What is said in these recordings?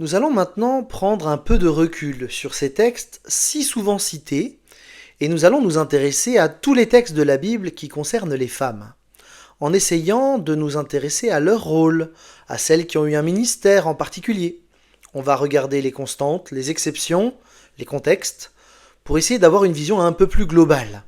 Nous allons maintenant prendre un peu de recul sur ces textes si souvent cités et nous allons nous intéresser à tous les textes de la Bible qui concernent les femmes, en essayant de nous intéresser à leur rôle, à celles qui ont eu un ministère en particulier. On va regarder les constantes, les exceptions, les contextes, pour essayer d'avoir une vision un peu plus globale.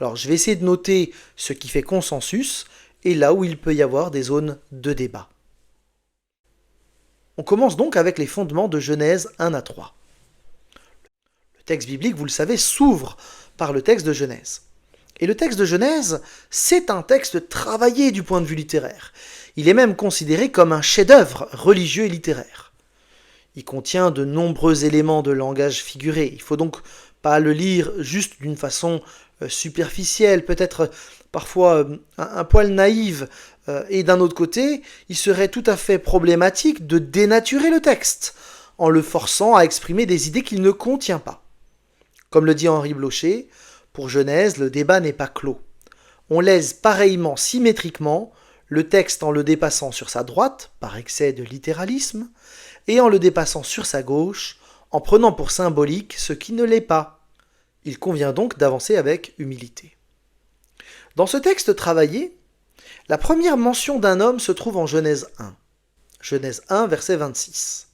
Alors je vais essayer de noter ce qui fait consensus et là où il peut y avoir des zones de débat. On commence donc avec les fondements de Genèse 1 à 3. Le texte biblique, vous le savez, s'ouvre par le texte de Genèse. Et le texte de Genèse, c'est un texte travaillé du point de vue littéraire. Il est même considéré comme un chef-d'œuvre religieux et littéraire. Il contient de nombreux éléments de langage figuré. Il ne faut donc pas le lire juste d'une façon superficielle, peut-être parfois un poil naïve. Et d'un autre côté, il serait tout à fait problématique de dénaturer le texte en le forçant à exprimer des idées qu'il ne contient pas. Comme le dit Henri Blocher, pour Genèse, le débat n'est pas clos. On lèse pareillement, symétriquement, le texte en le dépassant sur sa droite, par excès de littéralisme, et en le dépassant sur sa gauche, en prenant pour symbolique ce qui ne l'est pas. Il convient donc d'avancer avec humilité. Dans ce texte travaillé, la première mention d'un homme se trouve en Genèse 1. Genèse 1, verset 26.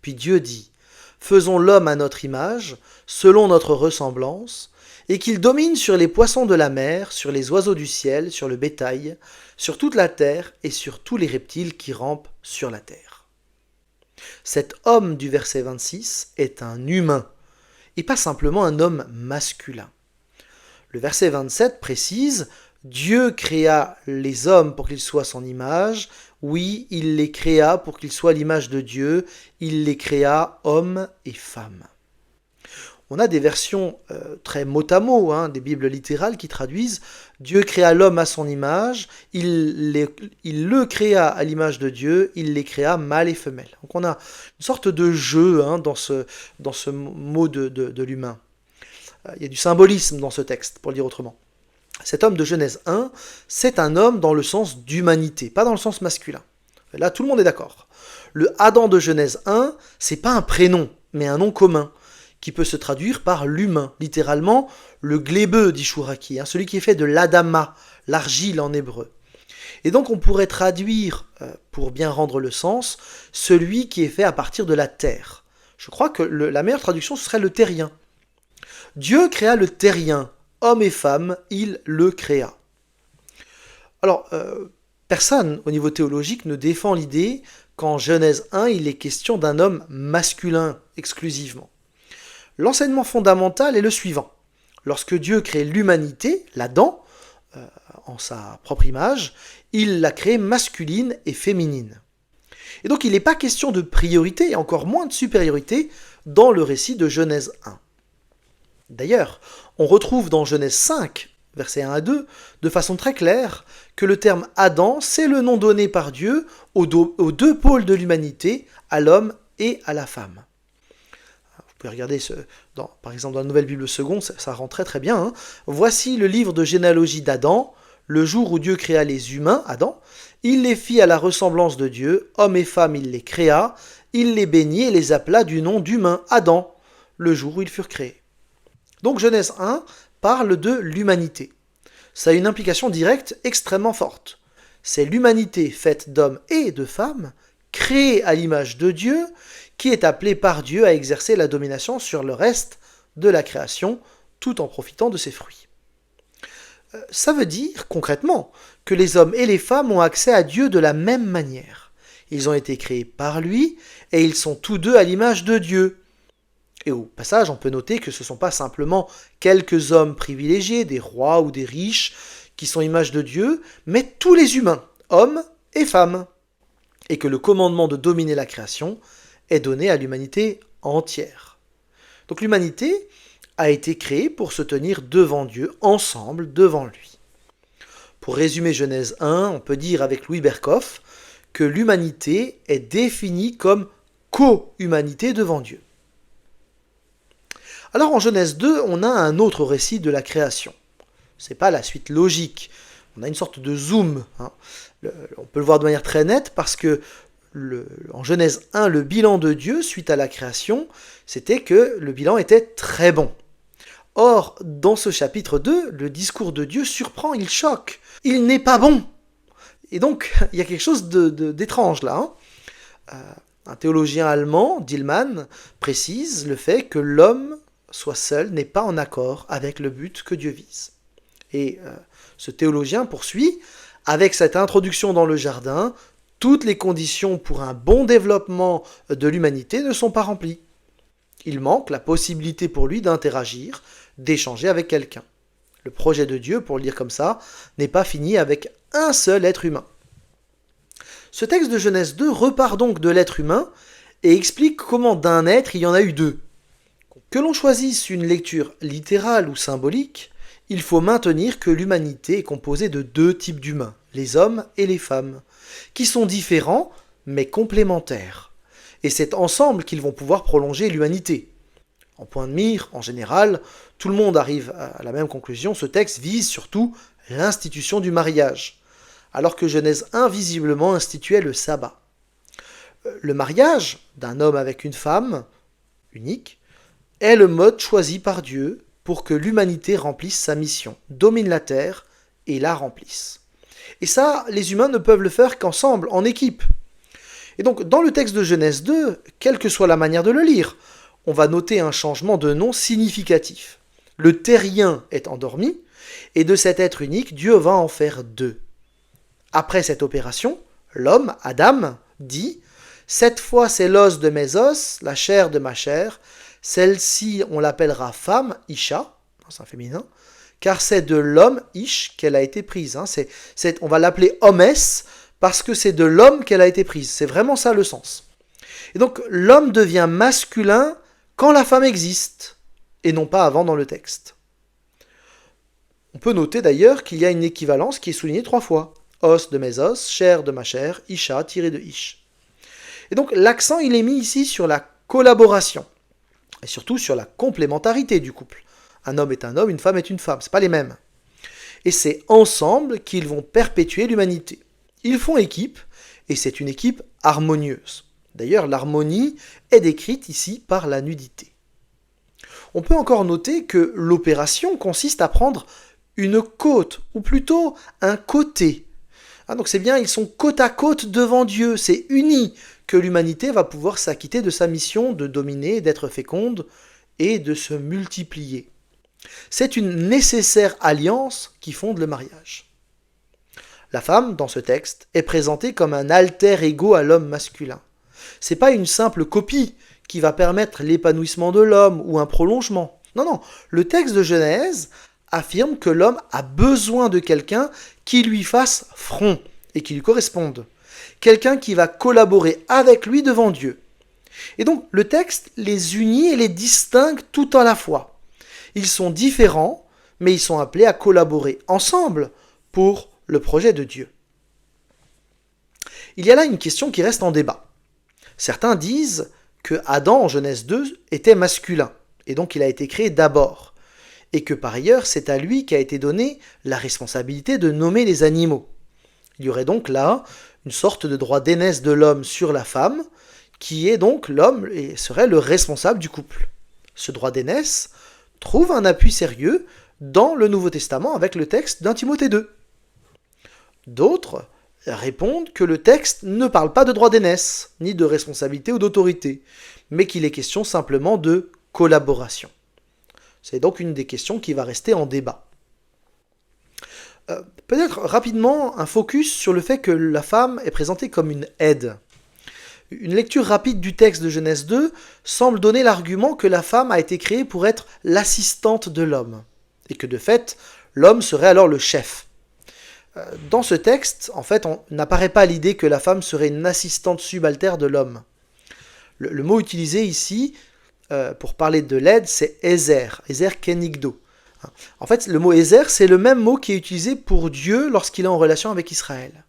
Puis Dieu dit « Faisons l'homme à notre image, selon notre ressemblance, et qu'il domine sur les poissons de la mer, sur les oiseaux du ciel, sur le bétail, sur toute la terre et sur tous les reptiles qui rampent sur la terre. » Cet homme du verset 26 est un humain, et pas simplement un homme masculin. Le verset 27 précise « Dieu créa les hommes pour qu'ils soient son image. Oui, il les créa pour qu'ils soient l'image de Dieu. Il les créa hommes et femmes. » On a des versions très mot à mot, des Bibles littérales qui traduisent « Dieu créa l'homme à son image. Il le créa à l'image de Dieu. Il les créa mâle et femelle. » Donc on a une sorte de jeu dans ce mot de l'humain. Il y a du symbolisme dans ce texte, pour le dire autrement. Cet homme de Genèse 1, c'est un homme dans le sens d'humanité, pas dans le sens masculin. Là, tout le monde est d'accord. Le Adam de Genèse 1, c'est pas un prénom, mais un nom commun, qui peut se traduire par l'humain, littéralement le glébeux, dit Chouraki, celui qui est fait de l'adama, l'argile en hébreu. Et donc on pourrait traduire, pour bien rendre le sens, celui qui est fait à partir de la terre. Je crois que la meilleure traduction, ce serait le terrien. Dieu créa le terrien, homme et femme, il le créa. Alors, personne au niveau théologique ne défend l'idée qu'en Genèse 1, il est question d'un homme masculin exclusivement. L'enseignement fondamental est le suivant. Lorsque Dieu crée l'humanité, l'Adam, en sa propre image, il la crée masculine et féminine. Et donc il n'est pas question de priorité, et encore moins de supériorité, dans le récit de Genèse 1. D'ailleurs, on retrouve dans Genèse 5, versets 1 à 2, de façon très claire, que le terme Adam, c'est le nom donné par Dieu aux deux pôles de l'humanité, à l'homme et à la femme. Vous pouvez regarder, par exemple, dans la Nouvelle Bible seconde, ça rend très très bien. Voici le livre de généalogie d'Adam, le jour où Dieu créa les humains, Adam, il les fit à la ressemblance de Dieu, hommes et femmes il les créa, il les bénit et les appela du nom d'humain, Adam, le jour où ils furent créés. Donc Genèse 1 parle de l'humanité. Ça a une implication directe extrêmement forte. C'est l'humanité faite d'hommes et de femmes, créée à l'image de Dieu, qui est appelée par Dieu à exercer la domination sur le reste de la création, tout en profitant de ses fruits. Ça veut dire, concrètement, que les hommes et les femmes ont accès à Dieu de la même manière. Ils ont été créés par lui, et ils sont tous deux à l'image de Dieu. Et au passage, on peut noter que ce ne sont pas simplement quelques hommes privilégiés, des rois ou des riches, qui sont image de Dieu, mais tous les humains, hommes et femmes. Et que le commandement de dominer la création est donné à l'humanité entière. Donc l'humanité a été créée pour se tenir devant Dieu, ensemble, devant lui. Pour résumer Genèse 1, on peut dire avec Louis Berkhoff que l'humanité est définie comme co-humanité devant Dieu. Alors en Genèse 2, on a un autre récit de la création. Ce n'est pas la suite logique. On a une sorte de zoom. On peut le voir de manière très nette parce que en Genèse 1, le bilan de Dieu suite à la création, c'était que le bilan était très bon. Or, dans ce chapitre 2, le discours de Dieu surprend, il choque. Il n'est pas bon. Et donc, il y a quelque chose d'étrange là. Un théologien allemand, Dillmann, précise le fait que l'homme soit seul n'est pas en accord avec le but que Dieu vise. Et ce théologien poursuit, avec cette introduction dans le jardin, toutes les conditions pour un bon développement de l'humanité ne sont pas remplies. Il manque la possibilité pour lui d'interagir, d'échanger avec quelqu'un. Le projet de Dieu, pour le dire comme ça, n'est pas fini avec un seul être humain. Ce texte de Genèse 2 repart donc de l'être humain et explique comment d'un être il y en a eu deux. Que l'on choisisse une lecture littérale ou symbolique, il faut maintenir que l'humanité est composée de deux types d'humains, les hommes et les femmes, qui sont différents mais complémentaires. Et c'est ensemble qu'ils vont pouvoir prolonger l'humanité. En point de mire, en général, tout le monde arrive à la même conclusion, ce texte vise surtout l'institution du mariage, alors que Genèse 1 visiblement instituait le sabbat. Le mariage d'un homme avec une femme, unique, est le mode choisi par Dieu pour que l'humanité remplisse sa mission, domine la terre et la remplisse. Et ça, les humains ne peuvent le faire qu'ensemble, en équipe. Et donc, dans le texte de Genèse 2, quelle que soit la manière de le lire, on va noter un changement de nom significatif. Le terrien est endormi, et de cet être unique, Dieu va en faire deux. Après cette opération, l'homme, Adam, dit « Cette fois c'est l'os de mes os, la chair de ma chair, celle-ci on l'appellera femme, Isha, c'est un féminin, car c'est de l'homme, Ish, qu'elle a été prise. On va l'appeler homès, parce que c'est de l'homme qu'elle a été prise. C'est vraiment ça le sens. Et donc l'homme devient masculin quand la femme existe, et non pas avant dans le texte. On peut noter d'ailleurs qu'il y a une équivalence qui est soulignée 3 fois. Os de mes os, chair de ma chair, Isha tiré de Ish. Et donc l'accent il est mis ici sur la collaboration, et surtout sur la complémentarité du couple. Un homme est un homme, une femme est une femme, c'est pas les mêmes. Et c'est ensemble qu'ils vont perpétuer l'humanité. Ils font équipe, et c'est une équipe harmonieuse. D'ailleurs, l'harmonie est décrite ici par la nudité. On peut encore noter que l'opération consiste à prendre une côte, ou plutôt un côté. Donc c'est bien, ils sont côte à côte devant Dieu, c'est uni que l'humanité va pouvoir s'acquitter de sa mission de dominer, d'être féconde et de se multiplier. C'est une nécessaire alliance qui fonde le mariage. La femme, dans ce texte, est présentée comme un alter ego à l'homme masculin. C'est pas une simple copie qui va permettre l'épanouissement de l'homme ou un prolongement. Non, le texte de Genèse affirme que l'homme a besoin de quelqu'un qui lui fasse front et qui lui corresponde. Quelqu'un qui va collaborer avec lui devant Dieu. Et donc le texte les unit et les distingue tout à la fois. Ils sont différents, mais ils sont appelés à collaborer ensemble pour le projet de Dieu. Il y a là une question qui reste en débat. Certains disent que Adam en Genèse 2 était masculin, et donc il a été créé d'abord, et que par ailleurs c'est à lui qu'a été donnée la responsabilité de nommer les animaux. Il y aurait donc là une sorte de droit d'aînesse de l'homme sur la femme, qui est donc l'homme et serait le responsable du couple. Ce droit d'aînesse trouve un appui sérieux dans le Nouveau Testament avec le texte d'un Timothée 2. D'autres répondent que le texte ne parle pas de droit d'aînesse, ni de responsabilité ou d'autorité, mais qu'il est question simplement de collaboration. C'est donc une des questions qui va rester en débat. Peut-être rapidement un focus sur le fait que la femme est présentée comme une aide. Une lecture rapide du texte de Genèse 2 semble donner l'argument que la femme a été créée pour être l'assistante de l'homme, et que de fait, l'homme serait alors le chef. Dans ce texte, en fait, on n'apparaît pas l'idée que la femme serait une assistante subalterne de l'homme. Le mot utilisé ici, pour parler de l'aide, c'est Ezer kenigdo. En fait, le mot Ezer, c'est le même mot qui est utilisé pour Dieu lorsqu'il est en relation avec Israël.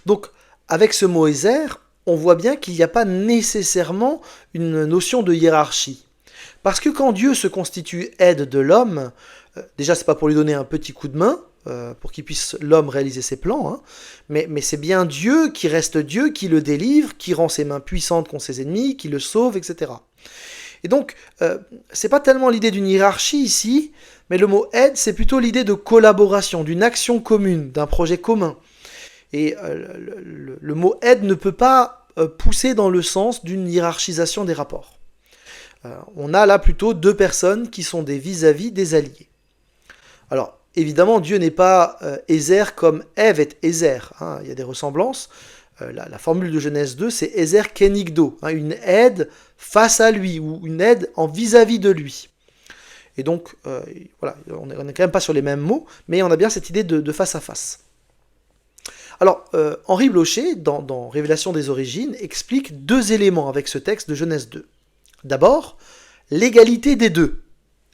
Donc, avec ce mot Ezer, on voit bien qu'il n'y a pas nécessairement une notion de hiérarchie. Parce que quand Dieu se constitue aide de l'homme, déjà c'est pas pour lui donner un petit coup de main, pour qu'il puisse l'homme réaliser ses plans, hein. Mais c'est bien Dieu qui reste Dieu, qui le délivre, qui rend ses mains puissantes contre ses ennemis, qui le sauve, etc. Et donc, c'est pas tellement l'idée d'une hiérarchie ici, mais le mot aide, c'est plutôt l'idée de collaboration, d'une action commune, d'un projet commun. Et le mot aide ne peut pas pousser dans le sens d'une hiérarchisation des rapports. On a là plutôt deux personnes qui sont des vis-à-vis des alliés. Alors, évidemment, Dieu n'est pas Ézer comme Ève est Ézer, hein, il y a des ressemblances. La formule de Genèse 2, c'est Ézer kenigdo, hein, une aide face à lui, ou une aide en vis-à-vis de lui. Et donc, voilà, on n'est quand même pas sur les mêmes mots, mais on a bien cette idée de face à face. Alors, Henri Blocher, dans Révélation des origines, explique deux éléments avec ce texte de Genèse 2. D'abord, l'égalité des deux,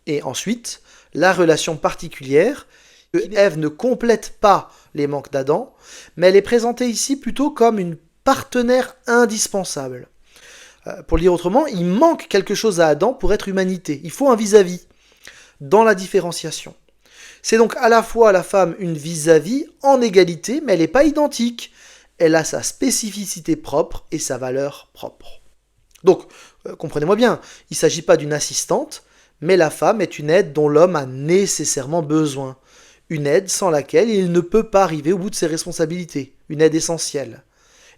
et ensuite, la relation particulière, que Ève ne complète pas les manques d'Adam, mais elle est présentée ici plutôt comme une partenaire indispensable. Pour le dire autrement, il manque quelque chose à Adam pour être humanité. Il faut un vis-à-vis dans la différenciation. C'est donc à la fois la femme une vis-à-vis en égalité, mais elle n'est pas identique. Elle a sa spécificité propre et sa valeur propre. Donc, comprenez-moi bien, il ne s'agit pas d'une assistante, mais la femme est une aide dont l'homme a nécessairement besoin. Une aide sans laquelle il ne peut pas arriver au bout de ses responsabilités. Une aide essentielle.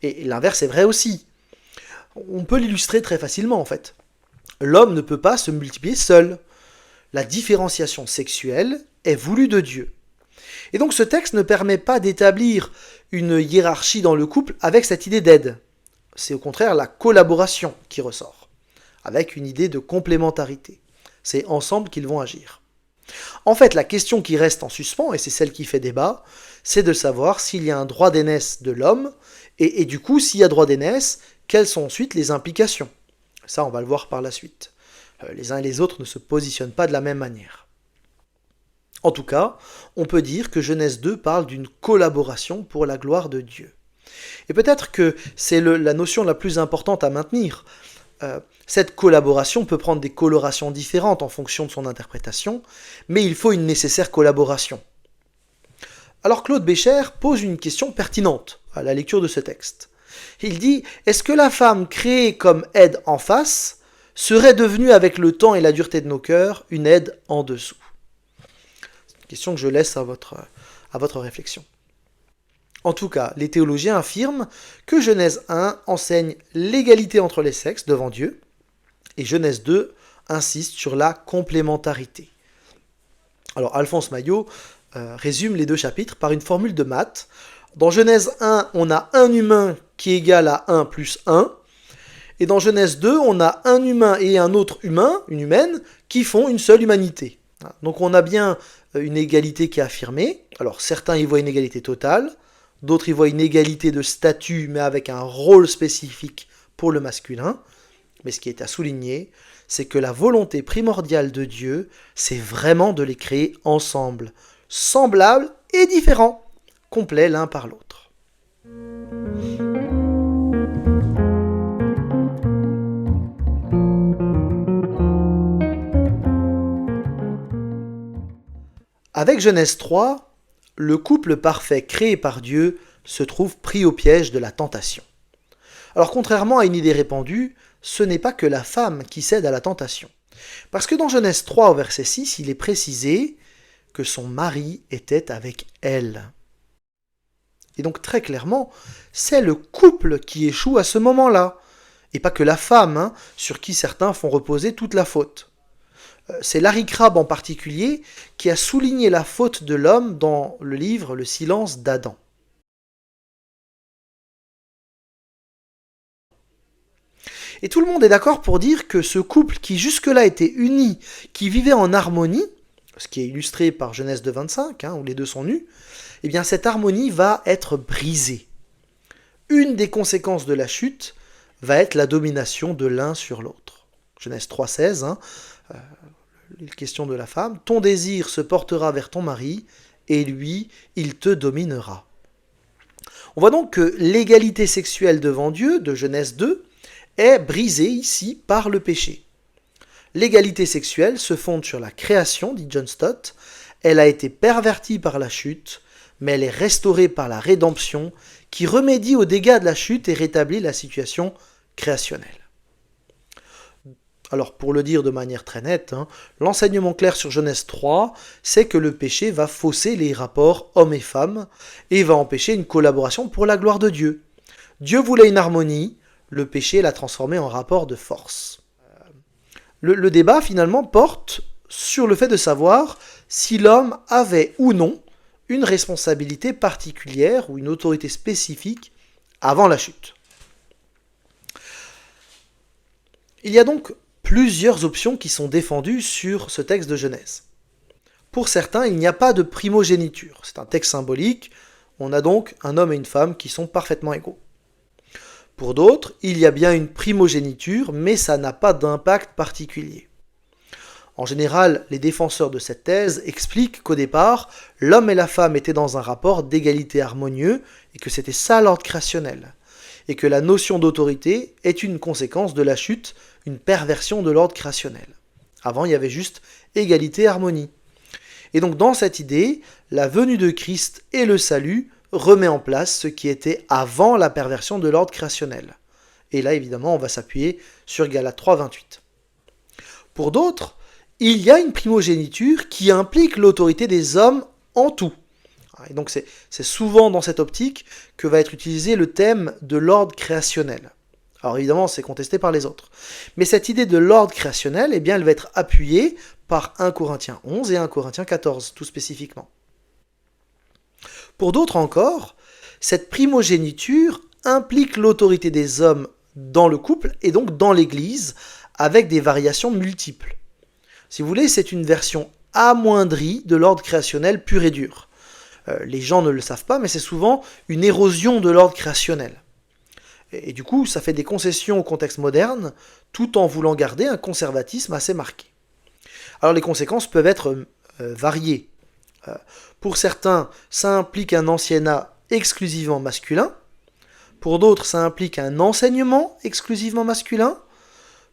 Et l'inverse est vrai aussi. On peut l'illustrer très facilement en fait. L'homme ne peut pas se multiplier seul. La différenciation sexuelle est voulue de Dieu. Et donc ce texte ne permet pas d'établir une hiérarchie dans le couple avec cette idée d'aide. C'est au contraire la collaboration qui ressort, avec une idée de complémentarité. C'est ensemble qu'ils vont agir. En fait, la question qui reste en suspens, et c'est celle qui fait débat, c'est de savoir s'il y a un droit d'aînesse de l'homme, et du coup, s'il y a droit d'aînesse, quelles sont ensuite les implications. Ça, on va le voir par la suite. Les uns et les autres ne se positionnent pas de la même manière. En tout cas, on peut dire que Genèse 2 parle d'une collaboration pour la gloire de Dieu. Et peut-être que c'est la notion la plus importante à maintenir. Cette collaboration peut prendre des colorations différentes en fonction de son interprétation, mais il faut une nécessaire collaboration. Alors Claude Bécher pose une question pertinente à la lecture de ce texte. Il dit, est-ce que la femme créée comme aide en face serait devenue avec le temps et la dureté de nos cœurs une aide en dessous? C'est une question que je laisse à votre réflexion. En tout cas, les théologiens affirment que Genèse 1 enseigne l'égalité entre les sexes devant Dieu, et Genèse 2 insiste sur la complémentarité. Alors Alphonse Maillot résume les deux chapitres par une formule de maths. Dans Genèse 1, on a un humain qui est égal à 1 plus 1, et dans Genèse 2, on a un humain et un autre humain, une humaine, qui font une seule humanité. Donc on a bien une égalité qui est affirmée. Alors certains y voient une égalité totale, d'autres y voient une égalité de statut, mais avec un rôle spécifique pour le masculin. Mais ce qui est à souligner, c'est que la volonté primordiale de Dieu, c'est vraiment de les créer ensemble, semblables et différents, complets l'un par l'autre. Avec Genèse 3, le couple parfait créé par Dieu se trouve pris au piège de la tentation. Alors contrairement à une idée répandue, ce n'est pas que la femme qui cède à la tentation. Parce que dans Genèse 3 au verset 6, il est précisé que son mari était avec elle. Et donc très clairement, c'est le couple qui échoue à ce moment-là, et pas que la femme, sur qui certains font reposer toute la faute. C'est Larry Crabb en particulier qui a souligné la faute de l'homme dans le livre Le silence d'Adam. Et tout le monde est d'accord pour dire que ce couple qui jusque-là était uni, qui vivait en harmonie, ce qui est illustré par Genèse 2,25, où les deux sont nus, eh bien cette harmonie va être brisée. Une des conséquences de la chute va être la domination de l'un sur l'autre. Genèse 3,16, question de la femme, « Ton désir se portera vers ton mari, et lui, il te dominera. » On voit donc que l'égalité sexuelle devant Dieu, de Genèse 2, est brisée ici par le péché. L'égalité sexuelle se fonde sur la création, dit John Stott, Elle a été pervertie par la chute, mais elle est restaurée par la rédemption qui remédie aux dégâts de la chute et rétablit la situation créationnelle. Alors pour le dire de manière très nette, l'enseignement clair sur Genèse 3, c'est que le péché va fausser les rapports hommes et femmes et va empêcher une collaboration pour la gloire de Dieu. Dieu voulait une harmonie, le péché l'a transformé en rapport de force. Le débat finalement porte sur le fait de savoir si l'homme avait ou non une responsabilité particulière ou une autorité spécifique avant la chute. Il y a donc plusieurs options qui sont défendues sur ce texte de Genèse. Pour certains, il n'y a pas de primogéniture. C'est un texte symbolique, on a donc un homme et une femme qui sont parfaitement égaux. Pour d'autres, il y a bien une primogéniture, mais ça n'a pas d'impact particulier. En général, les défenseurs de cette thèse expliquent qu'au départ, l'homme et la femme étaient dans un rapport d'égalité harmonieux et que c'était ça l'ordre créationnel. Et que la notion d'autorité est une conséquence de la chute, une perversion de l'ordre créationnel. Avant, il y avait juste égalité et harmonie. Et donc dans cette idée, la venue de Christ et le salut remet en place ce qui était avant la perversion de l'ordre créationnel. Et là, évidemment, on va s'appuyer sur Galates 3, 28. Pour d'autres, il y a une primogéniture qui implique l'autorité des hommes en tout. Et donc c'est souvent dans cette optique que va être utilisé le thème de l'ordre créationnel. Alors évidemment, c'est contesté par les autres. Mais cette idée de l'ordre créationnel, eh bien, elle va être appuyée par 1 Corinthiens 11 et 1 Corinthiens 14, tout spécifiquement. Pour d'autres encore, cette primogéniture implique l'autorité des hommes dans le couple et donc dans l'Église, avec des variations multiples. Si vous voulez, c'est une version amoindrie de l'ordre créationnel pur et dur. Les gens ne le savent pas, mais c'est souvent une érosion de l'ordre créationnel. Et du coup, ça fait des concessions au contexte moderne, tout en voulant garder un conservatisme assez marqué. Alors les conséquences peuvent être variées. Pour certains, ça implique un anciennat exclusivement masculin. Pour d'autres, ça implique un enseignement exclusivement masculin.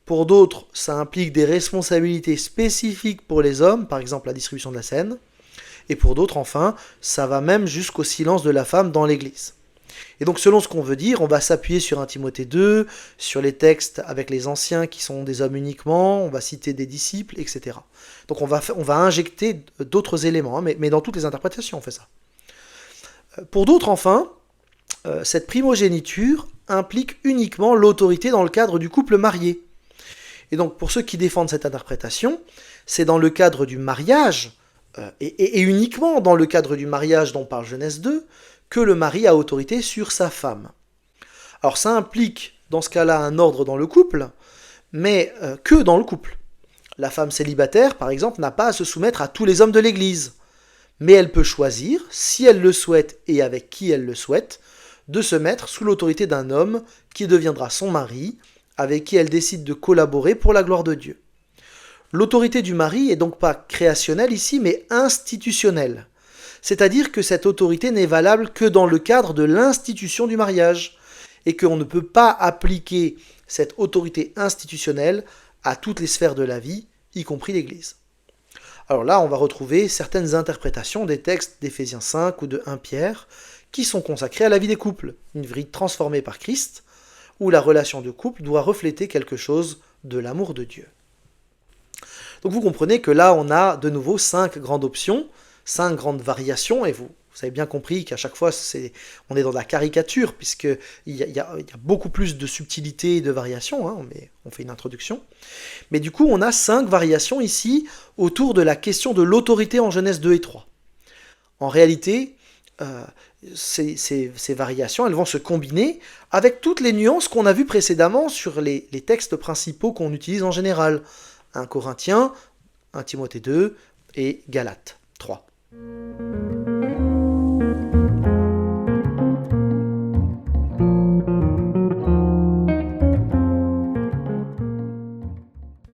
Pour d'autres, ça implique des responsabilités spécifiques pour les hommes, par exemple la distribution de la scène. Et pour d'autres, enfin, ça va même jusqu'au silence de la femme dans l'Église. Et donc, selon ce qu'on veut dire, on va s'appuyer sur 1 Timothée 2, sur les textes avec les anciens qui sont des hommes uniquement, on va citer des disciples, etc. Donc, on va injecter d'autres éléments, mais dans toutes les interprétations, on fait ça. Pour d'autres, enfin, cette primogéniture implique uniquement l'autorité dans le cadre du couple marié. Et donc, pour ceux qui défendent cette interprétation, c'est dans le cadre du mariage, et uniquement dans le cadre du mariage dont parle Genèse 2, que le mari a autorité sur sa femme. Alors ça implique dans ce cas-là un ordre dans le couple, mais que dans le couple. La femme célibataire, par exemple, n'a pas à se soumettre à tous les hommes de l'Église, mais elle peut choisir, si elle le souhaite et avec qui elle le souhaite, de se mettre sous l'autorité d'un homme qui deviendra son mari, avec qui elle décide de collaborer pour la gloire de Dieu. L'autorité du mari est donc pas créationnelle ici, mais institutionnelle. C'est-à-dire que cette autorité n'est valable que dans le cadre de l'institution du mariage, et qu'on ne peut pas appliquer cette autorité institutionnelle à toutes les sphères de la vie, y compris l'Église. Alors là, on va retrouver certaines interprétations des textes d'Éphésiens 5 ou de 1 Pierre, qui sont consacrés à la vie des couples, une vie transformée par Christ, où la relation de couple doit refléter quelque chose de l'amour de Dieu. Donc vous comprenez que là, on a de nouveau 5 grandes options, 5 grandes variations, et vous avez bien compris qu'à chaque fois, on est dans la caricature, puisqu'il y a beaucoup plus de subtilité et de variations, mais on fait une introduction. Mais du coup, on a 5 variations ici autour de la question de l'autorité en Genèse 2 et 3. En réalité, ces variations, elles vont se combiner avec toutes les nuances qu'on a vues précédemment sur les textes principaux qu'on utilise en général. 1 Corinthiens, 1 Timothée 2 et Galates 3.